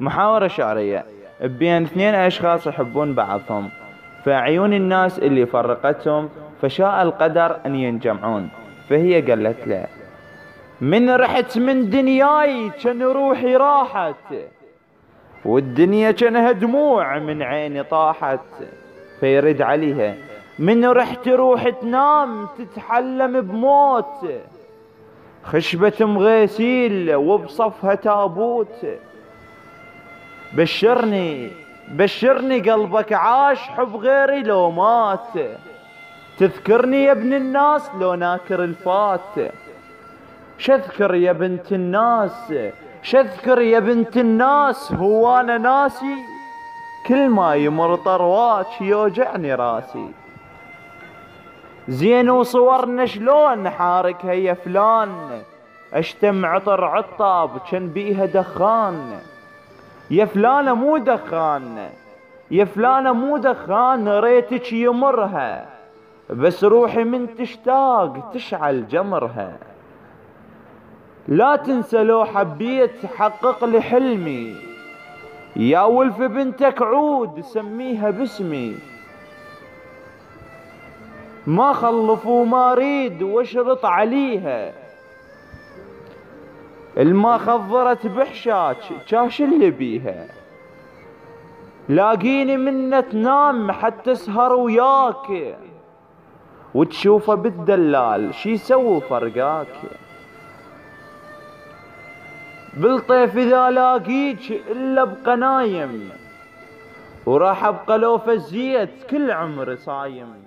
محاورة شعرية بين اثنين أشخاص يحبون بعضهم، فعيون الناس اللي فرقتهم فشاء القدر أن ينجمعون. فهي قالت له: من رحت من دنياي كان روحي راحت، والدنيا كانها دموع من عيني طاحت. فيرد عليها: من رحت روح تنام تتحلم بموت، خشبة مغيسيل وبصفها تابوت. بشرني بشرني قلبك عاش حب غيري لو مات، تذكرني يا ابن الناس لو ناكر الفات. شذكر يا بنت الناس شذكر يا بنت الناس، هو انا ناسي؟ كل ما يمر طرواك يوجعني راسي. زين وصورنا شلون حاركها يا فلان، اشتم عطر عطاب كان بيها دخان. يا فلانة مو دخان يا فلانة مو دخان، ريتك يمرها بس روحي من تشتاق تشعل جمرها. لا تنسى لو حبيت حقق لي حلمي، يا ولف بنتك عود سميها باسمي. ما خلف وما اريد واشرط عليها، الما خضرت بحشاك جاش اللي بيها. لاقيني منه تنام حتى اسهر وياك، وتشوفه بالدلال شي يسوي فرقاك. بالطيف اذا لاقيك الا ابقى نايم، وراح ابقى لو فزيت كل عمري صايم.